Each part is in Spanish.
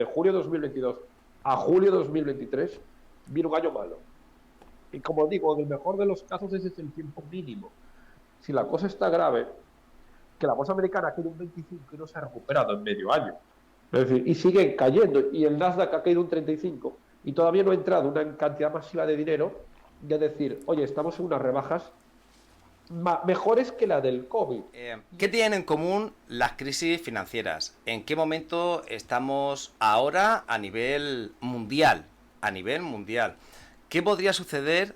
de julio de 2022 a julio de 2023 viene un año malo. Y como digo, en el mejor de los casos ese es el tiempo mínimo. Si la cosa está grave, que la bolsa americana ha caído un 25 y no se ha recuperado en medio año. Es decir, y sigue cayendo, y el Nasdaq ha caído un 35 y todavía no ha entrado una cantidad masiva de dinero, de decir, oye, estamos en unas rebajas mejores que la del COVID. ¿Qué tienen en común las crisis financieras? ¿En qué momento estamos ahora a nivel mundial? A nivel mundial. ¿Qué podría suceder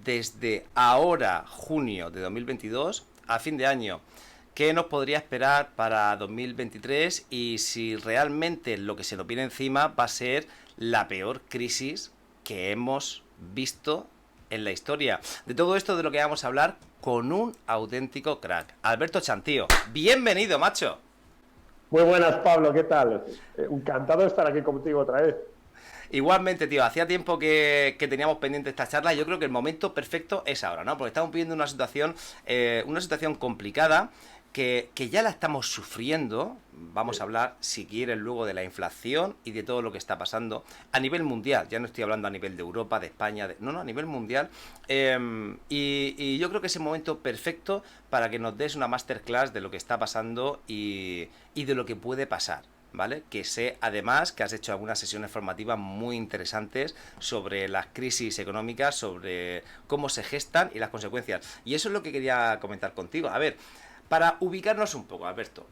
desde ahora, junio de 2022, a fin de año? ¿Qué nos podría esperar para 2023? Y si realmente lo que se nos viene encima va a ser la peor crisis que hemos visto en la historia. De todo esto de lo que vamos a hablar con un auténtico crack, Alberto Chantío. Bienvenido, macho. Muy buenas, Pablo, ¿qué tal? Encantado de estar aquí contigo otra vez. Igualmente, tío, hacía tiempo que teníamos pendiente esta charla y yo creo que el momento perfecto es ahora, ¿no? Porque estamos viviendo una situación complicada que ya la estamos sufriendo. Vamos a hablar, si quieres, luego de la inflación y de todo lo que está pasando a nivel mundial. Ya no estoy hablando a nivel de Europa, de España, no, a nivel mundial. Y yo creo que es el momento perfecto para que nos des una masterclass de lo que está pasando y de lo que puede pasar. ¿Vale? Que sé además que has hecho algunas sesiones formativas muy interesantes sobre las crisis económicas, sobre cómo se gestan y las consecuencias. Y eso es lo que quería comentar contigo. A ver, para ubicarnos un poco, Alberto,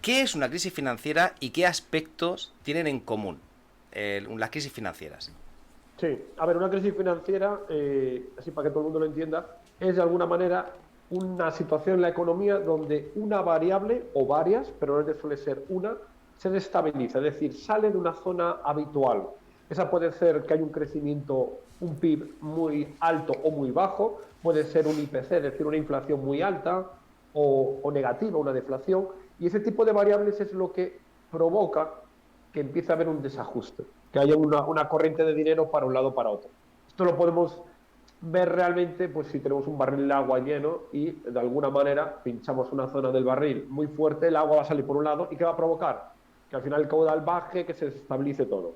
¿qué es una crisis financiera y qué aspectos tienen en común las crisis financieras? Sí, a ver, una crisis financiera, así para que todo el mundo lo entienda, es de alguna manera una situación en la economía donde una variable o varias, pero no suele ser una, se desestabiliza, es decir, sale de una zona habitual. Esa puede ser que hay un crecimiento, un PIB muy alto o muy bajo, puede ser un IPC, es decir, una inflación muy alta o negativa, una deflación, y ese tipo de variables es lo que provoca que empiece a haber un desajuste, que haya una corriente de dinero para un lado o para otro. Esto lo podemos ver realmente pues si tenemos un barril de agua lleno y de alguna manera pinchamos una zona del barril muy fuerte, el agua va a salir por un lado y ¿qué va a provocar? Que al final el caudal baje, que se estabilice todo.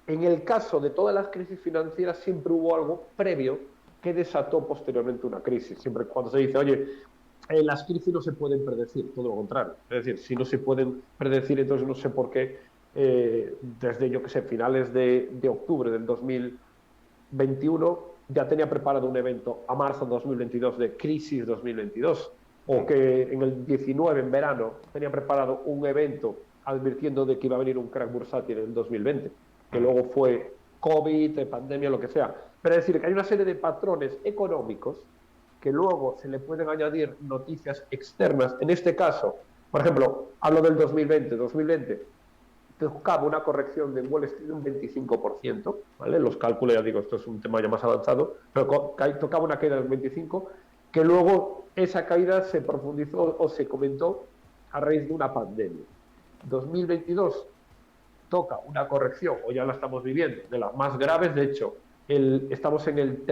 En el caso de todas las crisis financieras siempre hubo algo previo que desató posteriormente una crisis. Siempre cuando se dice, oye, las crisis no se pueden predecir, todo lo contrario. Es decir, si no se pueden predecir, entonces no sé por qué desde, yo que sé, finales de octubre del 2021 ya tenía preparado un evento a marzo de 2022 de crisis 2022, o que en el 19, en verano, tenía preparado un evento advirtiendo de que iba a venir un crack bursátil en el 2020, que luego fue COVID, pandemia, lo que sea. Pero es decir, que hay una serie de patrones económicos que luego se le pueden añadir noticias externas. En este caso, por ejemplo, hablo del 2020. 2020 tocaba una corrección de Wall Street de un 25%, ¿vale? Los cálculos, ya digo, esto es un tema ya más avanzado, pero tocaba una caída del 25%, que luego esa caída se profundizó o se comentó a raíz de una pandemia. 2022 toca una corrección, o ya la estamos viviendo, de las más graves. De hecho, estamos en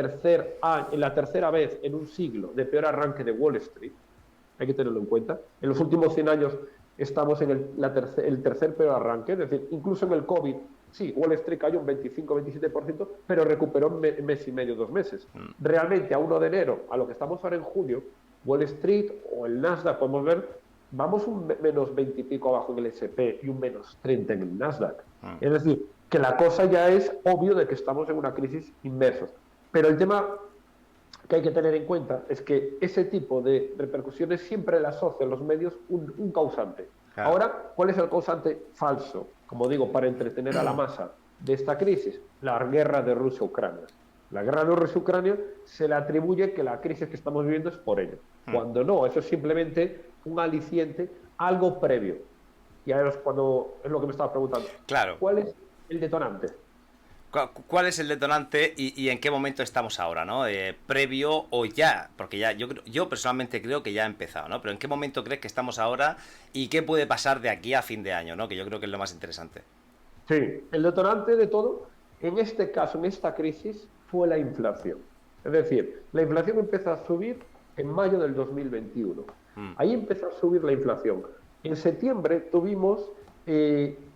la tercera vez en un siglo de peor arranque de Wall Street, hay que tenerlo en cuenta. En los últimos 100 años estamos en el tercer peor arranque, es decir, incluso en el COVID, sí, Wall Street cayó un 25-27%, pero recuperó en mes y medio, 2 meses. Realmente, a 1 de enero, a lo que estamos ahora en julio, Wall Street o el Nasdaq, podemos ver, vamos un menos 20 y pico abajo en el S&P y un menos 30 en el Nasdaq. Es decir, que la cosa ya es obvio de que estamos en una crisis inmersos. Pero el tema que hay que tener en cuenta es que ese tipo de repercusiones siempre le asocian los medios un causante. Claro. Ahora, ¿cuál es el causante falso? Como digo, para entretener a la masa de esta crisis, la guerra de Rusia-Ucrania. La guerra de Rusia-Ucrania se le atribuye que la crisis que estamos viviendo es por ello. Cuando no, eso es simplemente un aliciente, algo previo. Y ahora es cuando es lo que me estaba preguntando. Claro. ¿Cuál es el detonante? ¿Cuál es el detonante y en qué momento estamos ahora, ¿no? Previo o ya, porque ya yo personalmente creo que ya ha empezado, ¿no? Pero ¿en qué momento crees que estamos ahora y qué puede pasar de aquí a fin de año, ¿no? Que yo creo que es lo más interesante. Sí, el detonante de todo, en este caso, en esta crisis, fue la inflación. Es decir, la inflación empezó a subir en mayo del 2021. Ahí empezó a subir la inflación. En septiembre tuvimos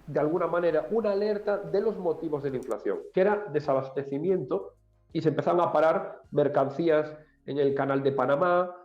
de alguna manera, una alerta de los motivos de la inflación, que era desabastecimiento, y se empezaron a parar mercancías en el canal de Panamá,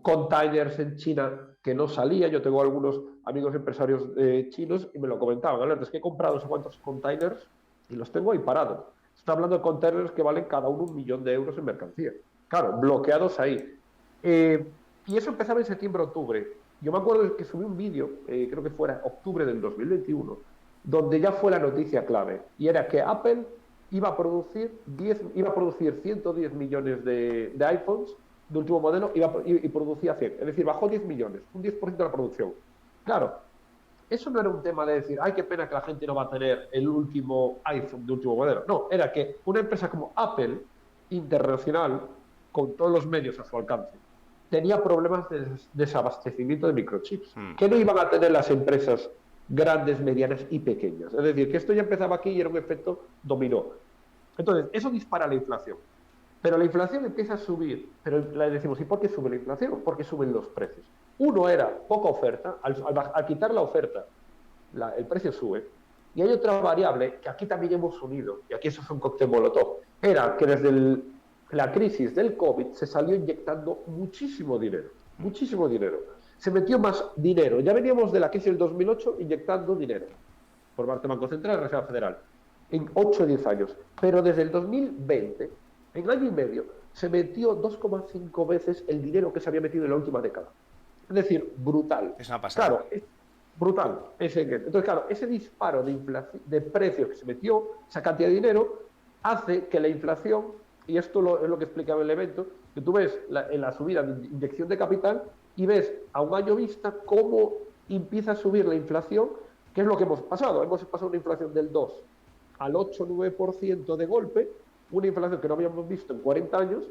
containers en China que no salían. Yo tengo algunos amigos empresarios chinos y me lo comentaban, alerta, es que he comprado no sé cuántos containers y los tengo ahí parados. Está hablando de containers que valen cada uno 1 millón de euros en mercancía. Claro, bloqueados ahí. Y eso empezaba en septiembre-octubre. Yo me acuerdo que subí un vídeo, creo que fuera octubre del 2021, donde ya fue la noticia clave. Y era que Apple iba a producir 110 millones de iPhones de último modelo y producía 100. Es decir, bajó 10 millones, un 10% de la producción. Claro, eso no era un tema de decir, ay, qué pena que la gente no va a tener el último iPhone de último modelo. No, era que una empresa como Apple, internacional, con todos los medios a su alcance, tenía problemas de desabastecimiento de microchips, que no iban a tener las empresas grandes, medianas y pequeñas. Es decir, que esto ya empezaba aquí y era un efecto dominó. Entonces, eso dispara la inflación. Pero la inflación empieza a subir, pero le decimos, ¿y por qué sube la inflación? Porque suben los precios. Uno era poca oferta, al quitar la oferta, el precio sube. Y hay otra variable que aquí también hemos unido, y aquí eso es un cóctel molotov, era que desde la crisis del COVID se salió inyectando muchísimo dinero, muchísimo dinero. Se metió más dinero. Ya veníamos de la crisis del 2008 inyectando dinero por parte del Banco Central y Reserva Federal en 8 o 10 años. Pero desde el 2020, en año y medio, se metió 2,5 veces el dinero que se había metido en la última década. Es decir, brutal. Es una pasada. Claro, es brutal. Entonces, claro, ese disparo de precios que se metió, esa cantidad de dinero, hace que la inflación, y esto es lo que explicaba en el evento, que tú ves en la subida de inyección de capital y ves a un año vista cómo empieza a subir la inflación, que es lo que hemos pasado. Hemos pasado una inflación del 2 al 8-9% de golpe, una inflación que no habíamos visto en 40 años,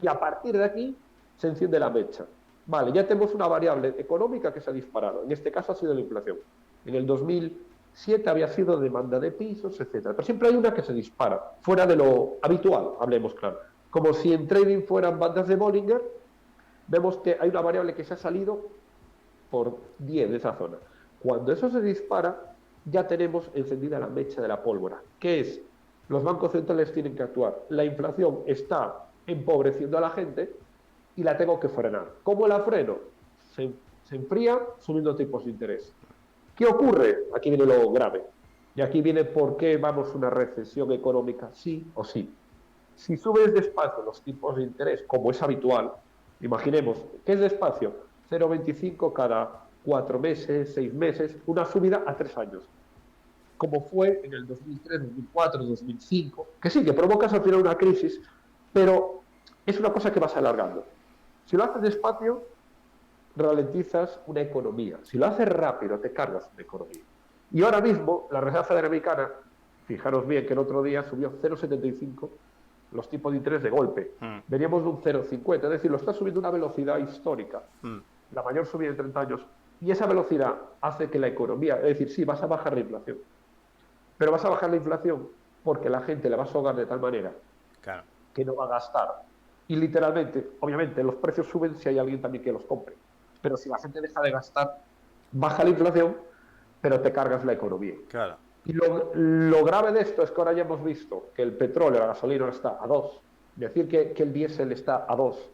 y a partir de aquí se enciende la mecha. Vale, ya tenemos una variable económica que se ha disparado. En este caso ha sido la inflación. En el 2007 había sido demanda de pisos, etcétera. Pero siempre hay una que se dispara, fuera de lo habitual, hablemos claro. Como si en trading fueran bandas de Bollinger, vemos que hay una variable que se ha salido por 10 de esa zona. Cuando eso se dispara, ya tenemos encendida la mecha de la pólvora, que es, los bancos centrales tienen que actuar. La inflación está empobreciendo a la gente y la tengo que frenar. ¿Cómo la freno? Se enfría subiendo tipos de interés. ¿Qué ocurre? Aquí viene lo grave. Y aquí viene por qué vamos a una recesión económica, sí o sí. Si subes despacio los tipos de interés, como es habitual, imaginemos, ¿qué es despacio? 0,25 cada 4 meses, 6 meses, una subida a 3 años. Como fue en el 2003, 2004, 2005, que sí, que provocas al final una crisis, pero es una cosa que vas alargando. Si lo haces despacio, ralentizas una economía. Si lo haces rápido, te cargas una economía. Y ahora mismo, la Reserva Federal Americana, fijaros bien que el otro día subió 0,75 los tipos de interés de golpe. Veníamos de un 0,50, es decir, lo está subiendo a una velocidad histórica. La mayor subida en 30 años. Y esa velocidad hace que la economía, es decir, sí, vas a bajar la inflación. Pero vas a bajar la inflación porque la gente la vas a ahogar de tal manera que no va a gastar. Y literalmente, obviamente, los precios suben si hay alguien también que los compre. Pero si la gente deja de gastar, baja la inflación, pero te cargas la economía. Claro. Y lo grave de esto es que ahora ya hemos visto que el petróleo, la gasolina está a 2. Decir que el diésel está a 2,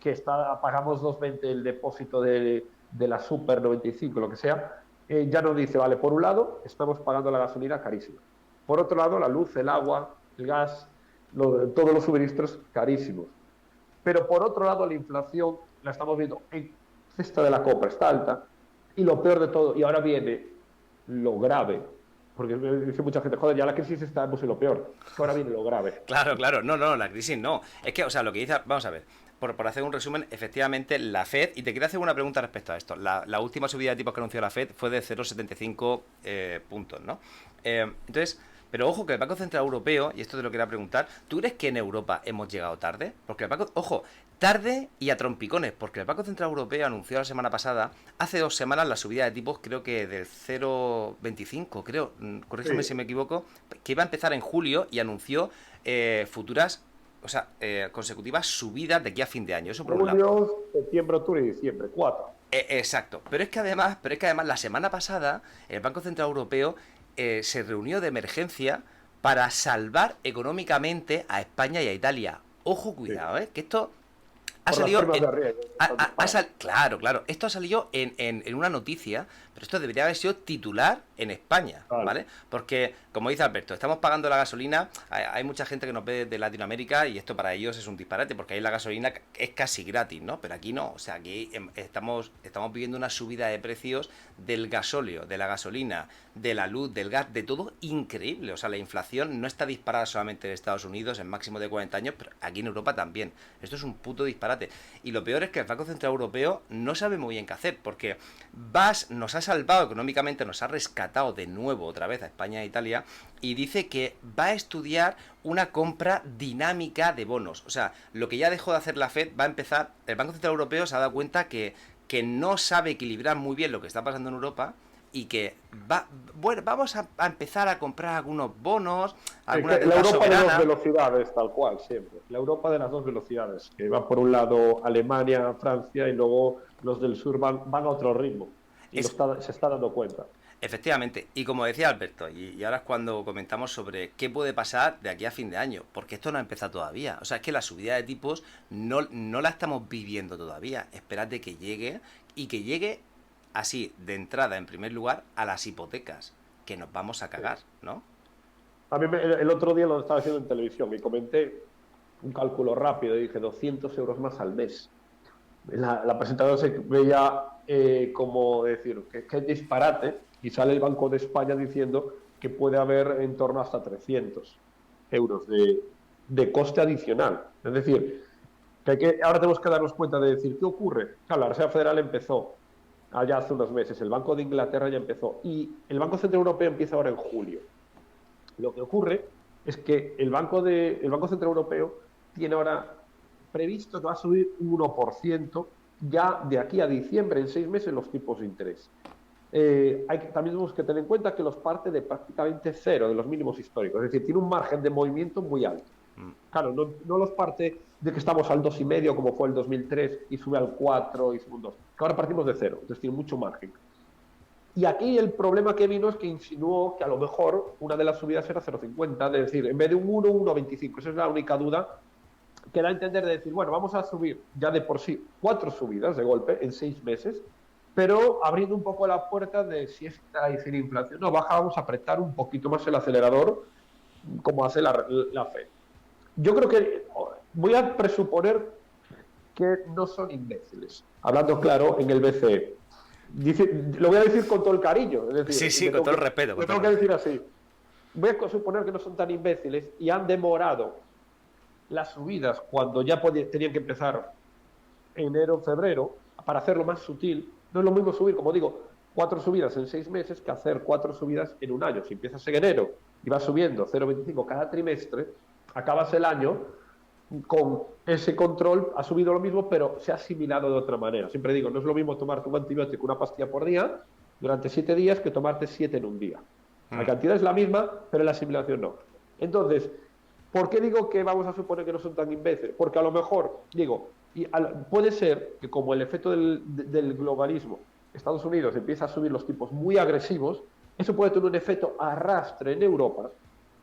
que pagamos 2,20 el depósito de la Super 95, lo que sea, ya nos dice, vale, por un lado, estamos pagando la gasolina carísima. Por otro lado, la luz, el agua, el gas, todos los suministros carísimos. Pero por otro lado, la inflación la estamos viendo en cesta de la compra, está alta. Y lo peor de todo, y ahora viene lo grave, porque dice mucha gente, joder, ya la crisis estamos en lo peor. Ahora viene lo grave. Claro, no, la crisis no. Es que, o sea, lo que dice, vamos a ver, por hacer un resumen, efectivamente la Fed, y te quería hacer una pregunta respecto a esto, la última subida de tipos que anunció la Fed fue de 0,75 puntos, ¿no? Entonces, pero ojo que el Banco Central Europeo, y esto te lo quería preguntar, ¿tú crees que en Europa hemos llegado tarde? Porque el Banco, ojo, tarde y a trompicones, porque el Banco Central Europeo anunció la semana pasada, hace 2 semanas, la subida de tipos, creo que del 0,25, creo, corrígeme si me equivoco, que iba a empezar en julio y anunció futuras, consecutivas subidas de aquí a fin de año. Eso por un lado. Julio, septiembre, octubre y diciembre, 4. Exacto, pero es que además la semana pasada el Banco Central Europeo se reunió de emergencia para salvar económicamente a España y a Italia. Ojo, Sí. cuidado, que esto ha Por las salido primas de riesgo, están disparadas. claro, claro, esto ha salido en una noticia, pero esto debería haber sido titular en España, Vale. ¿vale? Porque, como dice Alberto, estamos pagando la gasolina, hay mucha gente que nos ve de Latinoamérica y esto para ellos es un disparate, porque ahí la gasolina es casi gratis, ¿no? Pero aquí no, o sea, aquí estamos viviendo una subida de precios del gasóleo, de la gasolina, de la luz, del gas, de todo increíble. O sea, la inflación no está disparada solamente en Estados Unidos en máximo de 40 años, pero aquí en Europa también. Esto es un puto disparate. Y lo peor es que el Banco Central Europeo no sabe muy bien qué hacer, porque nos ha salvado económicamente, nos ha rescatado de nuevo otra vez a España e Italia, y dice que va a estudiar una compra dinámica de bonos. O sea, lo que ya dejó de hacer la Fed va a empezar. El Banco Central Europeo se ha dado cuenta que no sabe equilibrar muy bien lo que está pasando en Europa y que bueno, vamos a empezar a comprar algunos bonos, Sí, alguna la deuda Europa de dos soberana. velocidades, tal cual, siempre. La Europa de las dos velocidades, que va por un lado Alemania, Francia, y luego los del sur van a otro ritmo. Y Es se está dando cuenta. efectivamente, y como decía Alberto, y ahora es cuando comentamos sobre qué puede pasar de aquí a fin de año, porque esto no ha empezado todavía. O sea, es que la subida de tipos no la estamos viviendo todavía. Espérate que llegue y que llegue así, de entrada, en primer lugar, a las hipotecas, que nos vamos a Sí. cagar, ¿no? A mí el otro día lo estaba haciendo en televisión y comenté un cálculo rápido y dije 200 euros más al mes. La presentadora se veía como decir que disparate y sale el Banco de España diciendo que puede haber en torno hasta 300 euros de coste adicional. Es decir, ahora tenemos que darnos cuenta de decir, ¿qué ocurre? Claro, la Reserva Federal empezó allá hace unos meses, el Banco de Inglaterra ya empezó y el Banco Central Europeo empieza ahora en julio. Lo que ocurre es que el Banco Central Europeo tiene ahora previsto que va a subir un 1% ya de aquí a diciembre, en 6 meses, los tipos de interés. También tenemos que tener en cuenta que los parte de prácticamente cero, de los mínimos históricos, es decir, tiene un margen de movimiento muy alto. Mm. Claro, no los parte de que estamos al 2,5 como fue el 2003 y sube al 4 y sube un 2, que ahora partimos de cero, entonces tiene mucho margen. Y aquí el problema que vino es que insinuó que a lo mejor una de las subidas era 0,50, es decir, en vez de un 1, 1,25. Esa es la única duda que da a entender de decir, bueno, vamos a subir ya de por sí 4 subidas de golpe en 6 meses, pero abriendo un poco la puerta de si está sin inflación no baja, vamos a apretar un poquito más el acelerador, como hace la Fed. Yo creo que voy a presuponer que no son imbéciles, hablando claro en el BCE. Lo voy a decir con todo el cariño, es Sí, decir, sí, con todo el respeto. me tengo que decir así. Voy a suponer que no son tan imbéciles y han demorado las subidas cuando ya tenían que empezar enero, febrero, para hacerlo más sutil. No es lo mismo subir, como digo, 4 subidas en 6 meses que hacer 4 subidas en un año. Si empiezas en enero y vas subiendo 0,25 cada trimestre, acabas el año con ese control, ha subido lo mismo, pero se ha asimilado de otra manera. Siempre digo, no es lo mismo tomarte un antibiótico, una pastilla por día, durante 7 días, que tomarte 7 en un día. La cantidad es la misma, pero la asimilación no. Entonces, ¿por qué digo que vamos a suponer que no son tan imbéciles? Porque a lo mejor, digo, puede ser que como el efecto del globalismo, Estados Unidos empieza a subir los tipos muy agresivos, eso puede tener un efecto arrastre en Europa,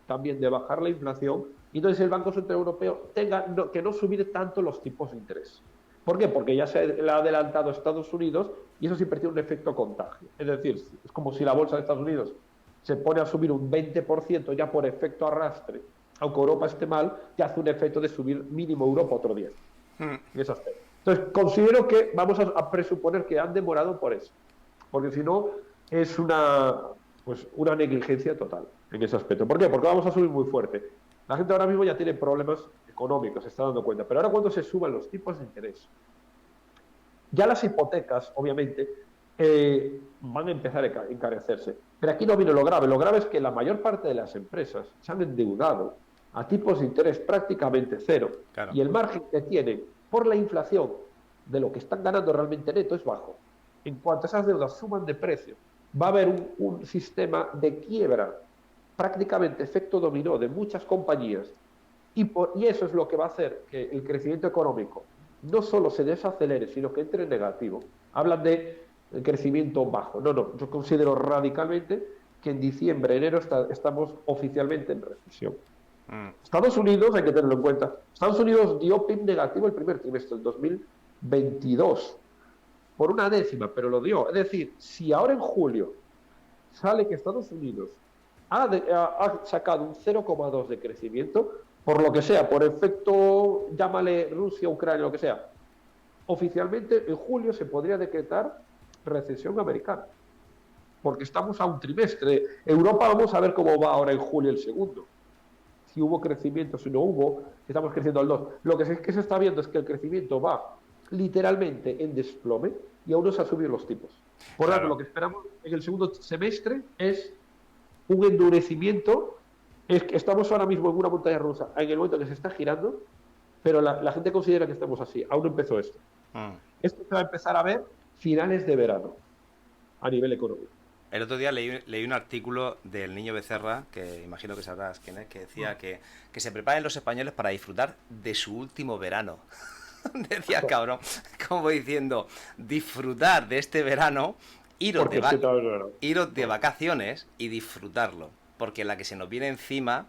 también de bajar la inflación, y entonces el Banco Central Europeo tenga que no subir tanto los tipos de interés. ¿Por qué? Porque ya se le ha adelantado a Estados Unidos y eso siempre tiene un efecto contagio. Es decir, es como si la bolsa de Estados Unidos se pone a subir un 20% ya por efecto arrastre, aunque Europa esté mal, ya hace un efecto de subir mínimo Europa otro 10. En ese aspecto. Entonces, considero que vamos a presuponer que han demorado por eso, porque si no es una negligencia total en ese aspecto. ¿Por qué? Porque vamos a subir muy fuerte. La gente ahora mismo ya tiene problemas económicos, se está dando cuenta, pero ahora cuando se suban los tipos de interés, ya las hipotecas, obviamente, van a empezar a encarecerse. Pero aquí no viene lo grave. Lo grave es que la mayor parte de las empresas se han endeudado a tipos de interés prácticamente cero. Claro. Y el margen que tienen por la inflación de lo que están ganando realmente neto es bajo. En cuanto esas deudas suban de precio, va a haber un sistema de quiebra, prácticamente efecto dominó de muchas compañías. Y eso es lo que va a hacer que el crecimiento económico no solo se desacelere, sino que entre en negativo. Hablan de crecimiento bajo. No, no, yo considero radicalmente que en diciembre, enero estamos oficialmente en recesión. Mm. Estados Unidos, hay que tenerlo en cuenta, Estados Unidos dio PIB negativo el primer trimestre del 2022, por una décima, pero lo dio. Es decir, si ahora en julio sale que Estados Unidos ha sacado un 0,2 de crecimiento, por lo que sea, por efecto, llámale Rusia, Ucrania, lo que sea, oficialmente en julio se podría decretar recesión americana, porque estamos a un trimestre. Europa, vamos a ver cómo va ahora en julio el segundo. Si hubo crecimiento, si no hubo, si estamos creciendo al 2. Lo que se está viendo es que el crecimiento va literalmente en desplome y aún no se han subido los tipos. Por lo tanto, lo que esperamos en el segundo semestre es un endurecimiento. Es que estamos ahora mismo en una montaña rusa, en el momento que se está girando, pero la gente considera que estamos así. Aún no empezó esto. Esto se va a empezar a ver finales de verano, a nivel económico. El otro día leí un artículo del Niño Becerra, que imagino que sabrás quién es, que decía que se preparen los españoles para disfrutar de su último verano. Decía el cabrón, como diciendo, disfrutar de este verano, iros de vacaciones y disfrutarlo, porque la que se nos viene encima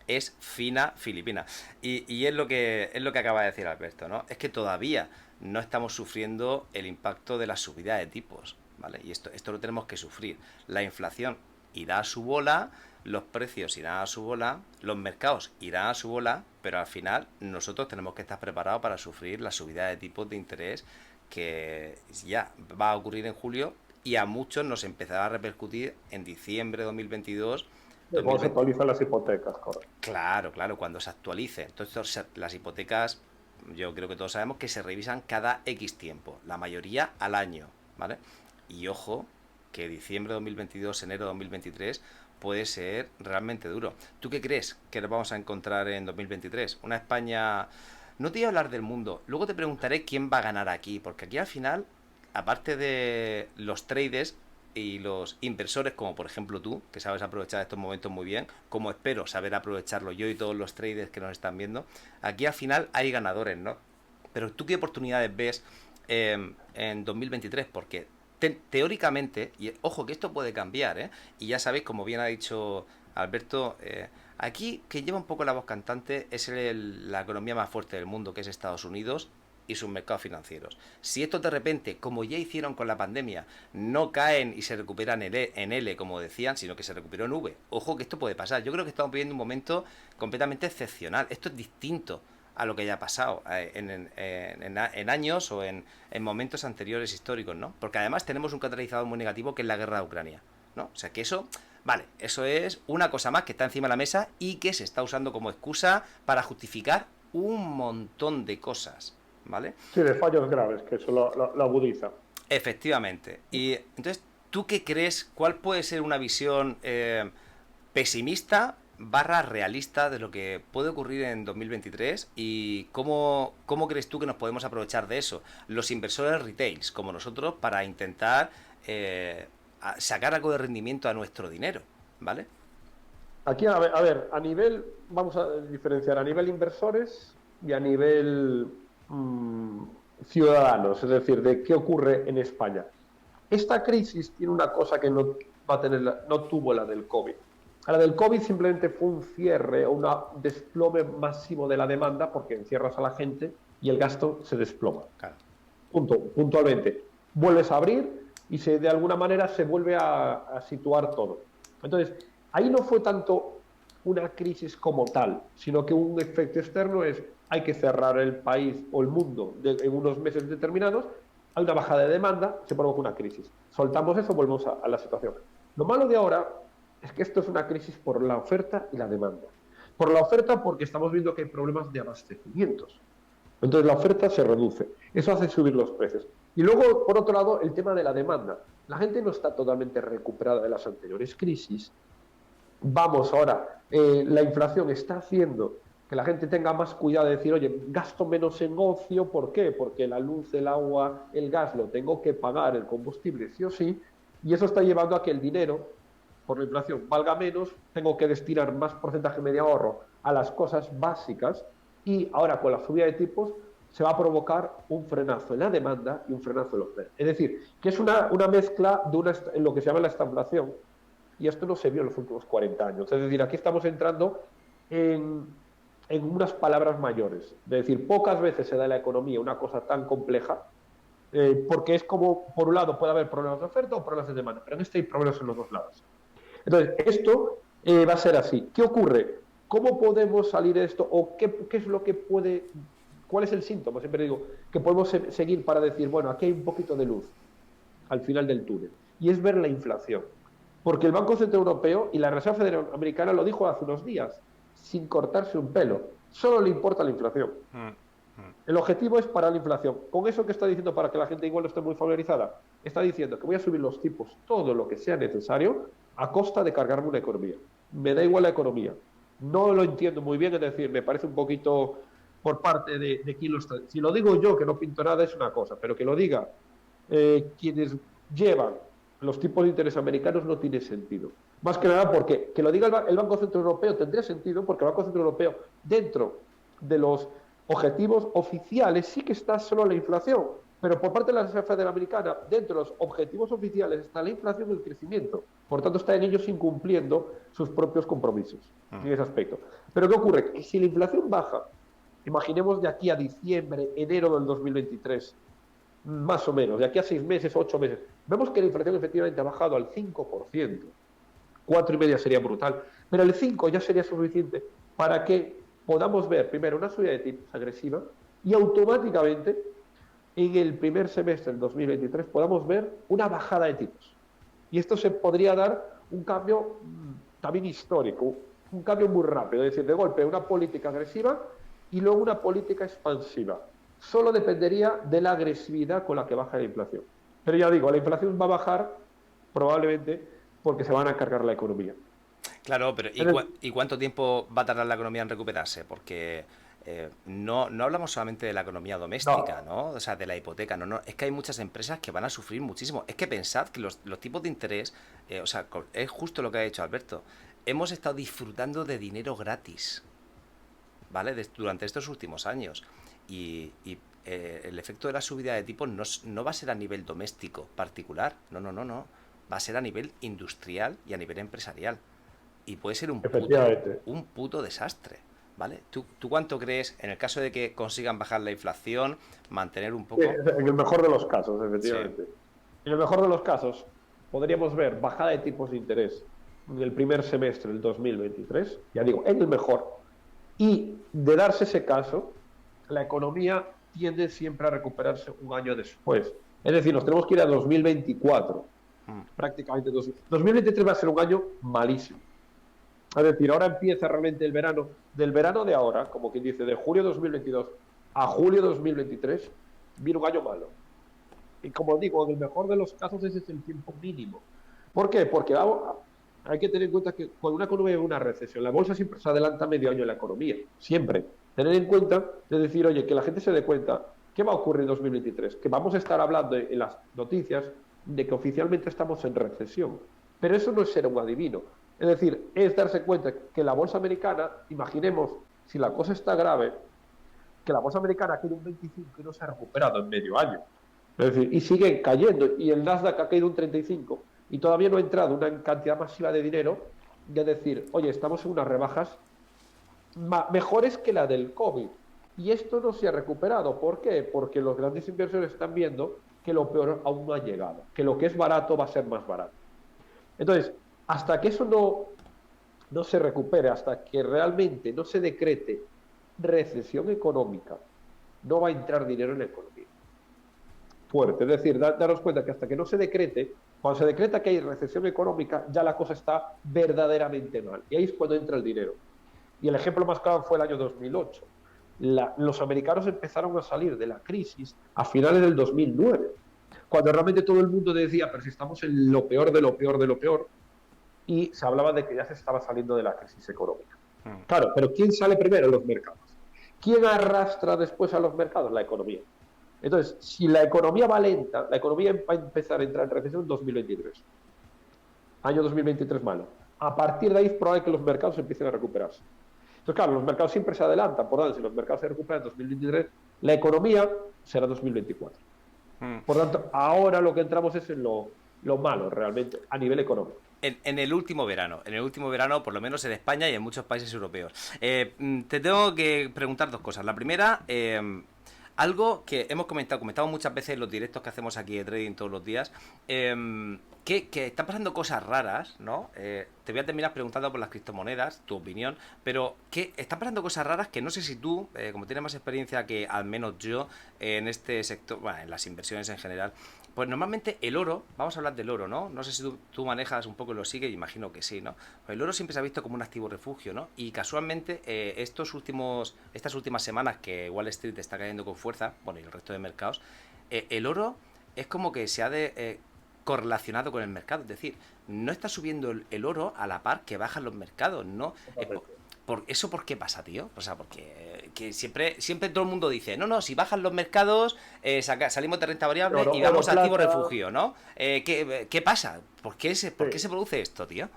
es fina filipina. Y es lo que acaba de decir Alberto, ¿no? Es que todavía no estamos sufriendo el impacto de la subida de tipos, ¿vale? Y esto lo tenemos que sufrir. La inflación irá a su bola, los precios irán a su bola, los mercados irán a su bola, pero al final nosotros tenemos que estar preparados para sufrir la subida de tipos de interés que ya va a ocurrir en julio y a muchos nos empezará a repercutir en diciembre de 2022. Cuando se actualizan las hipotecas, correcto. Claro, cuando se actualice. Entonces las hipotecas, yo creo que todos sabemos que se revisan cada X tiempo, la mayoría al año, ¿vale? Y ojo, que diciembre de 2022, enero de 2023 puede ser realmente duro. ¿Tú qué crees que nos vamos a encontrar en 2023? Una España... No te voy a hablar del mundo, luego te preguntaré quién va a ganar aquí, porque aquí al final, aparte de los traders y los inversores, como por ejemplo tú, que sabes aprovechar estos momentos muy bien, como espero saber aprovecharlo yo y todos los traders que nos están viendo, aquí al final hay ganadores, ¿no? Pero ¿tú qué oportunidades ves en 2023? Porque teóricamente, y ojo que esto puede cambiar, ¿eh? Y ya sabéis, como bien ha dicho Alberto, aquí que lleva un poco la voz cantante es la economía más fuerte del mundo, que es Estados Unidos y sus mercados financieros. Si estos de repente, como ya hicieron con la pandemia, no caen y se recuperan en L, como decían, sino que se recuperó en V, ojo que esto puede pasar. Yo creo que estamos viviendo un momento completamente excepcional. Esto es distinto a lo que haya pasado en años o en momentos anteriores históricos, ¿no? Porque además tenemos un catalizador muy negativo que es la guerra de Ucrania, ¿no? O sea que eso, vale, eso es una cosa más que está encima de la mesa y que se está usando como excusa para justificar un montón de cosas, ¿vale? Sí, de fallos graves, que eso lo agudiza. Efectivamente. Y entonces, ¿tú qué crees? ¿Cuál puede ser una visión pesimista / realista de lo que puede ocurrir en 2023 y cómo crees tú que nos podemos aprovechar de eso, los inversores retails como nosotros, para intentar sacar algo de rendimiento a nuestro dinero, ¿vale? Aquí, a ver, a nivel, vamos a diferenciar a nivel inversores y a nivel ciudadanos, es decir, de qué ocurre en España. Esta crisis tiene una cosa que no tuvo la del COVID. La del COVID simplemente fue un cierre o un desplome masivo de la demanda porque encierras a la gente y el gasto se desploma. Claro. Puntualmente. Vuelves a abrir y de alguna manera se vuelve a situar todo. Entonces, ahí no fue tanto una crisis como tal, sino que un efecto externo es hay que cerrar el país o el mundo en unos meses determinados, hay una bajada de demanda, se provoca una crisis. Soltamos eso, volvemos a la situación. Lo malo de ahora es que esto es una crisis por la oferta y la demanda. Por la oferta porque estamos viendo que hay problemas de abastecimientos. Entonces la oferta se reduce. Eso hace subir los precios. Y luego, por otro lado, el tema de la demanda. La gente no está totalmente recuperada de las anteriores crisis. Vamos ahora, la inflación está haciendo que la gente tenga más cuidado de decir, oye, gasto menos en ocio, ¿por qué? Porque la luz, el agua, el gas lo tengo que pagar, el combustible sí o sí, y eso está llevando a que el dinero, por la inflación, valga menos, tengo que destinar más porcentaje de ahorro a las cosas básicas, y ahora con la subida de tipos se va a provocar un frenazo en la demanda y un frenazo en la oferta. Es decir, que es una mezcla en lo que se llama la estagflación, y esto no se vio en los últimos 40 años. Es decir, aquí estamos entrando en unas palabras mayores. Es decir, pocas veces se da en la economía una cosa tan compleja, porque es como, por un lado, puede haber problemas de oferta o problemas de demanda, pero en este hay problemas en los dos lados. Entonces, esto va a ser así. ¿Qué ocurre? ¿Cómo podemos salir de esto? ¿O qué es lo que puede... ¿Cuál es el síntoma? Siempre digo que podemos seguir para decir, bueno, aquí hay un poquito de luz al final del túnel. Y es ver la inflación. Porque el Banco Central Europeo y la Reserva Federal Americana lo dijo hace unos días, sin cortarse un pelo. Solo le importa la inflación. El objetivo es parar la inflación. Con eso que está diciendo, para que la gente igual no esté muy familiarizada, está diciendo que voy a subir los tipos todo lo que sea necesario a costa de cargarme una economía. Me da igual la economía. No lo entiendo muy bien, es decir, me parece un poquito por parte de quien lo está. Si lo digo yo, que no pinto nada, es una cosa, pero que lo diga quienes llevan los tipos de interés americanos no tiene sentido. Más que nada porque que lo diga el Banco Central Europeo tendría sentido, porque el Banco Central Europeo, dentro de los objetivos oficiales, sí que está solo la inflación, pero por parte de la Reserva Federal Americana, dentro de los objetivos oficiales está la inflación y el crecimiento. Por tanto, están ellos incumpliendo sus propios compromisos en ese aspecto. Pero ¿qué ocurre? Que si la inflación baja, imaginemos de aquí a diciembre, enero del 2023, más o menos, de aquí a 6 meses, 8 meses, vemos que la inflación efectivamente ha bajado al 5%. 4,5 sería brutal, pero el 5 ya sería suficiente para que podamos ver primero una subida de tipos agresiva y automáticamente en el primer semestre del 2023 podamos ver una bajada de tipos. Y esto se podría dar un cambio también histórico, un cambio muy rápido, es decir, de golpe una política agresiva y luego una política expansiva. Solo dependería de la agresividad con la que baja la inflación. Pero ya digo, la inflación va a bajar probablemente porque se van a cargar la economía. Claro, pero ¿y cuánto tiempo va a tardar la economía en recuperarse? Porque no hablamos solamente de la economía doméstica, ¿no? O sea, de la hipoteca, no. Es que hay muchas empresas que van a sufrir muchísimo. Es que pensad que los tipos de interés, o sea, es justo lo que ha dicho Alberto. Hemos estado disfrutando de dinero gratis, ¿vale? Durante estos últimos años. Y el efecto de la subida de tipos no va a ser a nivel doméstico particular, no. Va a ser a nivel industrial y a nivel empresarial. Y puede ser un puto desastre, ¿vale? ¿Tú cuánto crees, en el caso de que consigan bajar la inflación, mantener un poco...? En el mejor de los casos, efectivamente. Sí. En el mejor de los casos, podríamos ver bajada de tipos de interés en el primer semestre del 2023, ya digo, en el mejor. Y de darse ese caso, la economía tiende siempre a recuperarse un año después. Es decir, nos tenemos que ir a 2024. Prácticamente 2023 va a ser un año malísimo. Es decir, ahora empieza realmente el verano. Del verano de ahora, como quien dice, de julio 2022 a julio 2023, viene un año malo. Y como digo, en el mejor de los casos ese es el tiempo mínimo. ¿Por qué? Porque hay que tener en cuenta que cuando una economía vive una recesión, la bolsa siempre se adelanta medio año en la economía. Siempre. Tener en cuenta de decir, oye, que la gente se dé cuenta, ¿qué va a ocurrir en 2023? Que vamos a estar hablando en las noticias de que oficialmente estamos en recesión. Pero eso no es ser un adivino. Es decir, es darse cuenta que la bolsa americana, imaginemos, si la cosa está grave, que la bolsa americana ha caído un 25 y no se ha recuperado en medio año. Es decir, y sigue cayendo, y el Nasdaq ha caído un 35 y todavía no ha entrado una cantidad masiva de dinero, de decir, oye, estamos en unas rebajas mejores que la del COVID. Y esto no se ha recuperado. ¿Por qué? Porque los grandes inversores están viendo que lo peor aún no ha llegado, que lo que es barato va a ser más barato. Entonces, hasta que eso no se recupere, hasta que realmente no se decrete recesión económica, no va a entrar dinero en la economía. Fuerte, es decir, daros cuenta que hasta que no se decrete, cuando se decreta que hay recesión económica, ya la cosa está verdaderamente mal. Y ahí es cuando entra el dinero. Y el ejemplo más claro fue el año 2008. Los americanos empezaron a salir de la crisis a finales del 2009, cuando realmente todo el mundo decía, pero si estamos en lo peor de lo peor de lo peor, y se hablaba de que ya se estaba saliendo de la crisis económica. Claro, pero ¿quién sale primero? Los mercados. ¿Quién arrastra después a los mercados? La economía. Entonces, si la economía va lenta, la economía va a empezar a entrar en recesión en 2023. Año 2023 malo. A partir de ahí es probable que los mercados empiecen a recuperarse. Entonces, claro, los mercados siempre se adelantan, por tanto, si los mercados se recuperan en 2023, La economía será 2024. Por tanto, ahora lo que entramos es en lo malo realmente, a nivel económico. En el último verano, por lo menos en España y en muchos países europeos. Te tengo que preguntar dos cosas. La primera, algo que hemos comentado muchas veces en los directos que hacemos aquí de trading todos los días, que están pasando cosas raras, ¿no? Te voy a terminar preguntando por las criptomonedas, tu opinión, pero que están pasando cosas raras que no sé si tú, como tienes más experiencia que al menos yo en este sector, bueno, en las inversiones en general, pues normalmente el oro, vamos a hablar del oro, ¿no? No sé si tú manejas un poco y lo sigues, imagino que sí, ¿no? Pues el oro siempre se ha visto como un activo refugio, ¿no? Y casualmente estas últimas semanas que Wall Street está cayendo con fuerza, bueno, y el resto de mercados, el oro es como que se ha correlacionado con el mercado, es decir, no está subiendo el oro a la par que bajan los mercados, ¿no? ¿Eso por qué pasa, tío? O sea, porque que siempre todo el mundo dice, no, si bajan los mercados, salimos de renta variable y vamos a activo refugio, ¿no? ¿Qué pasa? ¿Por qué se produce esto, tío?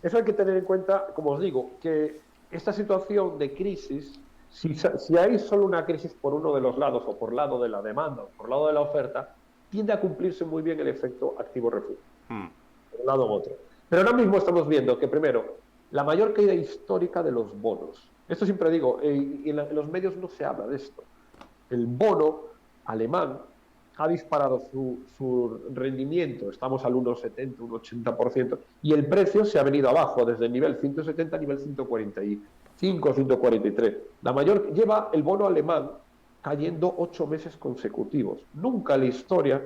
Eso hay que tener en cuenta, como os digo, que esta situación de crisis, si hay solo una crisis por uno de los lados, o por lado de la demanda, o por lado de la oferta, tiende a cumplirse muy bien el efecto activo-refugio, por un lado u otro. Pero ahora mismo estamos viendo que, primero, la mayor caída histórica de los bonos. Esto siempre digo, y en los medios no se habla de esto. El bono alemán ha disparado su rendimiento, estamos al 1,70, 1,80%, y el precio se ha venido abajo, desde el nivel 170 a nivel 145, 143. Lleva el bono alemán cayendo 8 meses consecutivos. Nunca en la historia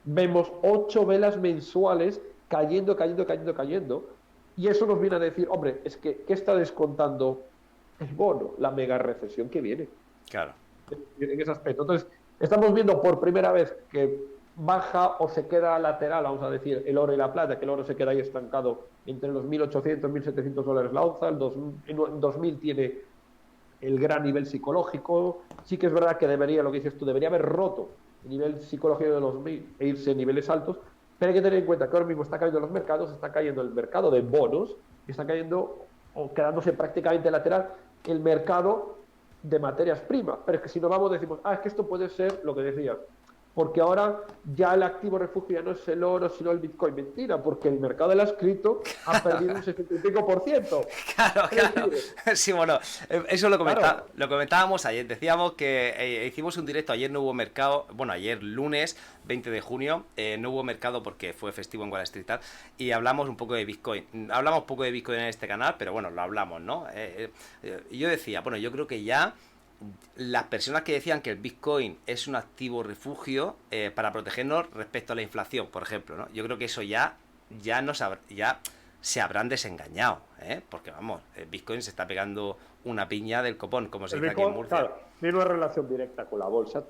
vemos 8 velas mensuales cayendo, y eso nos viene a decir, hombre, es que ¿qué está descontando el bono? La mega recesión que viene. Claro. En ese aspecto. Entonces, estamos viendo por primera vez que baja o se queda lateral, vamos a decir, el oro y la plata, que el oro se queda ahí estancado entre los 1.800 y 1.700 dólares la onza, el 2000 tiene el gran nivel psicológico. Sí que es verdad que debería, lo que dices tú, debería haber roto el nivel psicológico de los 2000 e irse a niveles altos, pero hay que tener en cuenta que ahora mismo está cayendo los mercados, está cayendo el mercado de bonos, y está cayendo o quedándose prácticamente lateral el mercado de materias primas. Pero es que si nos vamos decimos, es que esto puede ser lo que decía, porque ahora ya el activo refugio ya no es el oro, sino el Bitcoin. Mentira, porque el mercado de las cripto ha perdido un 65%. Claro. Sí, bueno, eso lo comentábamos ayer. Decíamos que hicimos un directo, ayer no hubo mercado, bueno, ayer lunes 20 de junio, no hubo mercado porque fue festivo en Wall Street y hablamos un poco de Bitcoin. Hablamos poco de Bitcoin en este canal, pero bueno, lo hablamos, ¿no? Y yo decía, bueno, yo creo que ya las personas que decían que el Bitcoin es un activo refugio para protegernos respecto a la inflación, por ejemplo, ¿no? Yo creo que eso ya se habrán desengañado, porque vamos, el Bitcoin se está pegando una piña del copón, como se dice aquí en Murcia. Claro, tiene una relación directa con la bolsa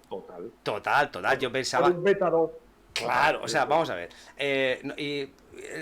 total. Yo pensaba... Con un beta 2. Claro, o sea, vamos a ver.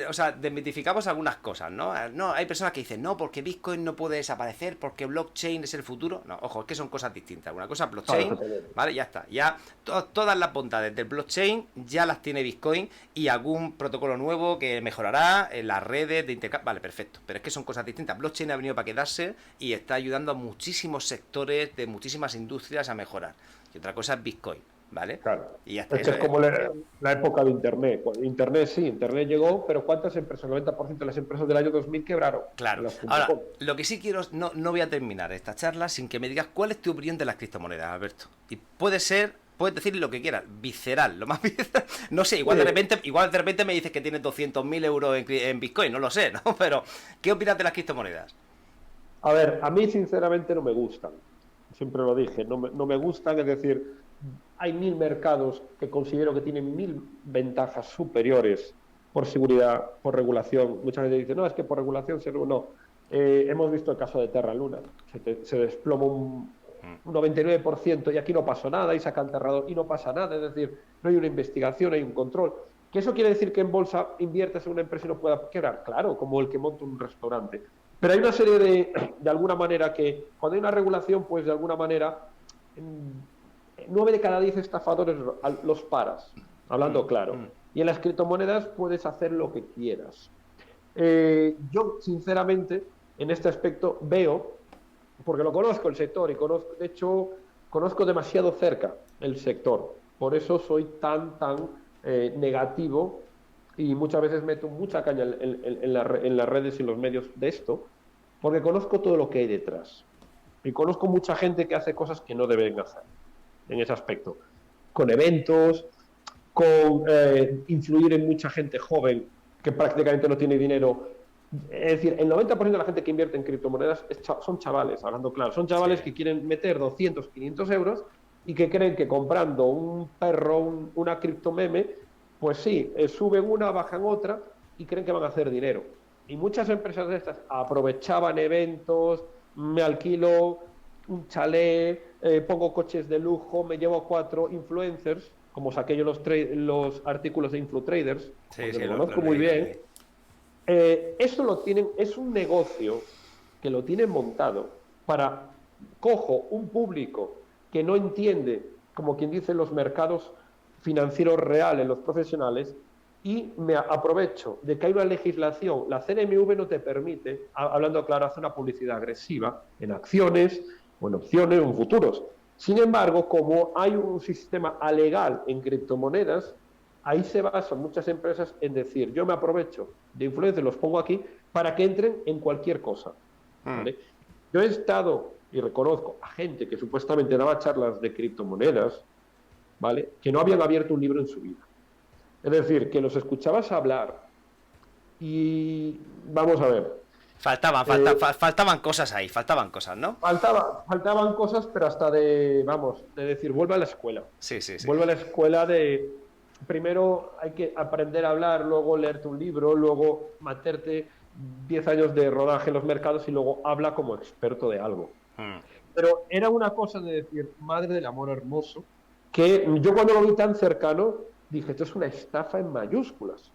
O sea, desmitificamos algunas cosas, ¿no? No, hay personas que dicen, no, porque Bitcoin no puede desaparecer, porque blockchain es el futuro. No, ojo, es que son cosas distintas. Una cosa es blockchain, ¿vale? Ya está. Ya todas las bondades del blockchain ya las tiene Bitcoin y algún protocolo nuevo que mejorará en las redes de intercambio. Vale, perfecto. Pero es que son cosas distintas. Blockchain ha venido para quedarse y está ayudando a muchísimos sectores de muchísimas industrias a mejorar. Y otra cosa es Bitcoin. ¿Vale? Claro. Y ya está, es como la época de Internet. Internet llegó, pero ¿cuántas empresas? El 90% de las empresas del año 2000 quebraron. Claro. Ahora, lo que sí quiero, no voy a terminar esta charla sin que me digas cuál es tu opinión de las criptomonedas, Alberto. Y puedes decir lo que quieras, visceral, lo más visceral. No sé, igual de repente me dices que tienes 200.000 euros en Bitcoin, no lo sé, ¿no? Pero, ¿qué opinas de las criptomonedas? A ver, a mí sinceramente no me gustan. Siempre lo dije, no me gustan, es decir, hay 1000 mercados que considero que tienen 1000 ventajas superiores por seguridad, por regulación. Muchas veces dicen, no, es que por regulación no. Hemos visto el caso de Terra Luna, se desploma un 99% y aquí no pasó nada, y sacan Terrador y no pasa nada, es decir, no hay una investigación, hay un control. ¿Que eso quiere decir que en bolsa inviertes en una empresa y no pueda quebrar? Claro, como el que monta un restaurante. Pero hay una serie de alguna manera que, cuando hay una regulación, pues de alguna manera... 9 de cada 10 estafadores los paras, hablando claro. Y en las criptomonedas puedes hacer lo que quieras. Yo, sinceramente, en este aspecto veo, porque lo conozco el sector y conozco, de hecho, conozco demasiado cerca el sector. Por eso soy tan negativo y muchas veces meto mucha caña en las redes y los medios de esto, porque conozco todo lo que hay detrás. Y conozco mucha gente que hace cosas que no deben hacer en ese aspecto. Con eventos, con influir en mucha gente joven que prácticamente no tiene dinero. Es decir, el 90% de la gente que invierte en criptomonedas son chavales, hablando claro. Son chavales que quieren meter 200, 500 euros y que creen que comprando un perro, una criptomeme, pues sí, suben una, bajan otra y creen que van a hacer dinero. Y muchas empresas de estas aprovechaban eventos, me alquilo un chalet, pongo coches de lujo, me llevo a 4 influencers, como saqué yo los artículos de InfluTraders, porque lo conozco muy bien. Eso lo tienen, es un negocio que lo tienen montado para, cojo un público que no entiende, como quien dice, los mercados financieros reales, los profesionales, y me aprovecho de que hay una legislación. La CNMV no te permite, hablando claro, hacer una publicidad agresiva en acciones, o en opciones, o en futuros. Sin embargo, como hay un sistema alegal en criptomonedas, ahí se basan muchas empresas en decir, yo me aprovecho de influencers, los pongo aquí, para que entren en cualquier cosa. ¿Vale? Yo he estado, y reconozco, a gente que supuestamente daba charlas de criptomonedas, ¿vale?, que no habían abierto un libro en su vida. Es decir, que los escuchabas hablar y, vamos a ver... Faltaban cosas ahí, faltaban cosas, ¿no? Faltaban cosas, pero hasta de decir, vuelve a la escuela. Sí. Vuelve a la escuela de... Primero hay que aprender a hablar, luego leerte un libro, luego meterte 10 años de rodaje en los mercados y luego habla como experto de algo. Pero era una cosa de decir, madre del amor hermoso, que yo cuando lo vi tan cercano, dije, esto es una estafa en mayúsculas.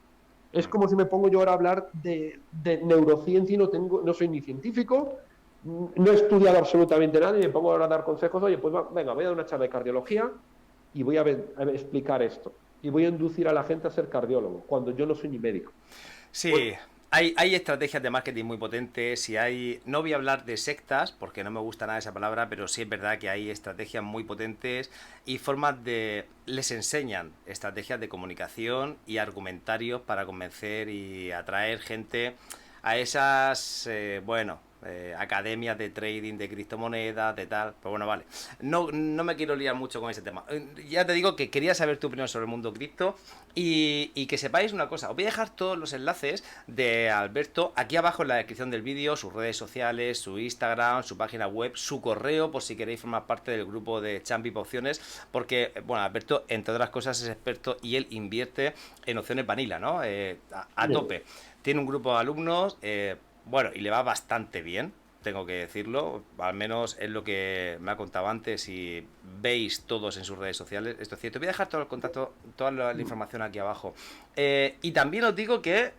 Es como si me pongo yo ahora a hablar de neurociencia y no soy ni científico, no he estudiado absolutamente nada y me pongo ahora a dar consejos. Oye, pues venga, voy a dar una charla de cardiología y voy a explicar esto. Y voy a inducir a la gente a ser cardiólogo, cuando yo no soy ni médico. Sí, pues, hay estrategias de marketing muy potentes y no voy a hablar de sectas, porque no me gusta nada esa palabra, pero sí es verdad que hay estrategias muy potentes y les enseñan estrategias de comunicación y argumentarios para convencer y atraer gente a esas, academias de trading, de criptomonedas, de tal. Pero bueno, vale. No me quiero liar mucho con ese tema. Ya te digo que quería saber tu opinión sobre el mundo cripto y que sepáis una cosa. Os voy a dejar todos los enlaces de Alberto aquí abajo en la descripción del vídeo, sus redes sociales, su Instagram, su página web, su correo, por si queréis formar parte del grupo de Champions Opciones, porque, bueno, Alberto, entre otras cosas, es experto y él invierte en opciones vanilla, ¿no? A tope. Tiene un grupo de alumnos, y le va bastante bien, tengo que decirlo, al menos es lo que me ha contado antes y veis todos en sus redes sociales, esto es cierto. Voy a dejar todo el contacto, toda la información aquí abajo. Y también os digo que,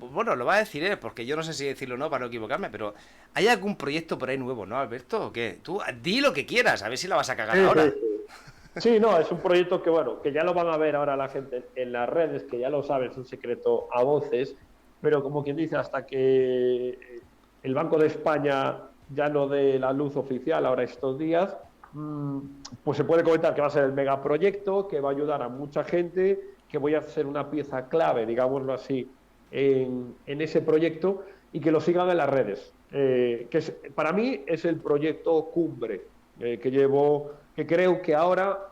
lo va a decir porque yo no sé si decirlo o no para no equivocarme, pero ¿hay algún proyecto por ahí nuevo, no, Alberto? ¿O qué? Tú di lo que quieras, a ver si la vas a cagar ahora. Sí, no, es un proyecto que ya lo van a ver ahora la gente en las redes, que ya lo saben, es un secreto a voces, pero como quien dice, hasta que el Banco de España ya no dé la luz oficial ahora estos días, pues se puede comentar que va a ser el megaproyecto, que va a ayudar a mucha gente, que voy a ser una pieza clave, digámoslo así, en ese proyecto y que lo sigan en las redes. Para mí es el proyecto cumbre que creo que ahora,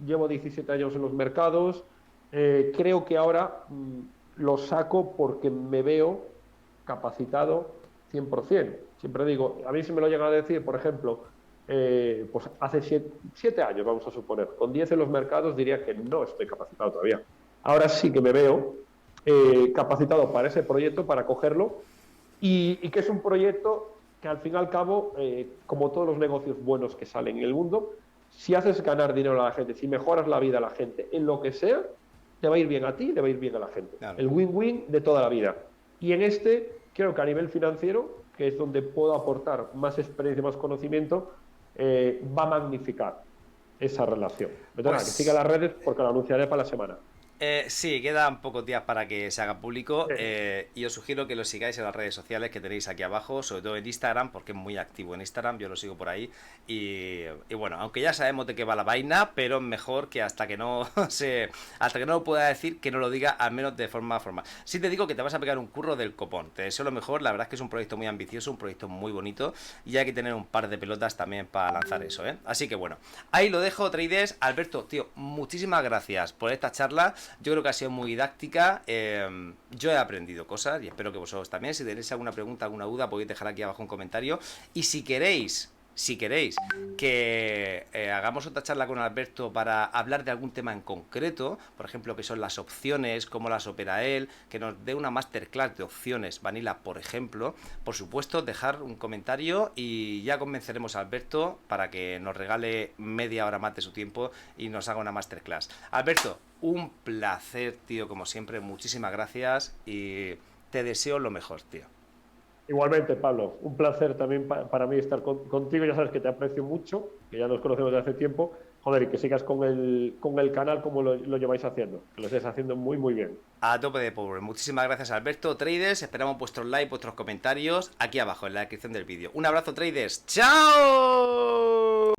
llevo 17 años en los mercados, creo que ahora lo saco porque me veo capacitado 100%. Siempre digo, a mí se me lo llegan a decir, por ejemplo, pues hace 7 años, vamos a suponer, con 10 en los mercados diría que no estoy capacitado todavía. Ahora sí que me veo capacitado para ese proyecto, para cogerlo, y que es un proyecto que al fin y al cabo, como todos los negocios buenos que salen en el mundo, si haces ganar dinero a la gente, si mejoras la vida a la gente en lo que sea, te va a ir bien a ti, le va a ir bien a la gente. Claro. El win-win de toda la vida. Y en creo que a nivel financiero, que es donde puedo aportar más experiencia, más conocimiento, va a magnificar esa relación. Pues... que siga las redes porque lo anunciaré para la semana. Sí, quedan pocos días para que se haga público, Sí. y os sugiero que lo sigáis en las redes sociales que tenéis aquí abajo, sobre todo en Instagram, porque es muy activo en Instagram, yo lo sigo por ahí. Y bueno, aunque ya sabemos de qué va la vaina, pero es mejor que hasta que no hasta que no lo pueda decir, que no lo diga al menos de forma formal. Sí te digo que te vas a pegar un curro del copón, te deseo lo mejor, la verdad es que es un proyecto muy ambicioso, un proyecto muy bonito, y hay que tener un par de pelotas también para lanzar eso, ¿eh? Así que bueno, ahí lo dejo, traders. Alberto, tío, muchísimas gracias por esta charla. Yo creo que ha sido muy didáctica. Yo he aprendido cosas y espero que vosotros también. Si tenéis alguna pregunta, alguna duda, podéis dejar aquí abajo un comentario. Y si queréis que hagamos otra charla con Alberto para hablar de algún tema en concreto, por ejemplo, que son las opciones, cómo las opera él, que nos dé una masterclass de opciones vanilla, por ejemplo, por supuesto, dejar un comentario y ya convenceremos a Alberto para que nos regale media hora más de su tiempo y nos haga una masterclass. Alberto, un placer, tío, como siempre, muchísimas gracias y te deseo lo mejor, tío. Igualmente, Pablo, un placer también para mí estar contigo. Ya sabes que te aprecio mucho, que ya nos conocemos desde hace tiempo. Joder, y que sigas con el canal como lo lleváis haciendo, que lo estés haciendo muy, muy bien. A tope de power. Muchísimas gracias, Alberto. Traders, esperamos vuestros likes, vuestros comentarios aquí abajo en la descripción del vídeo. Un abrazo, traders. ¡Chao!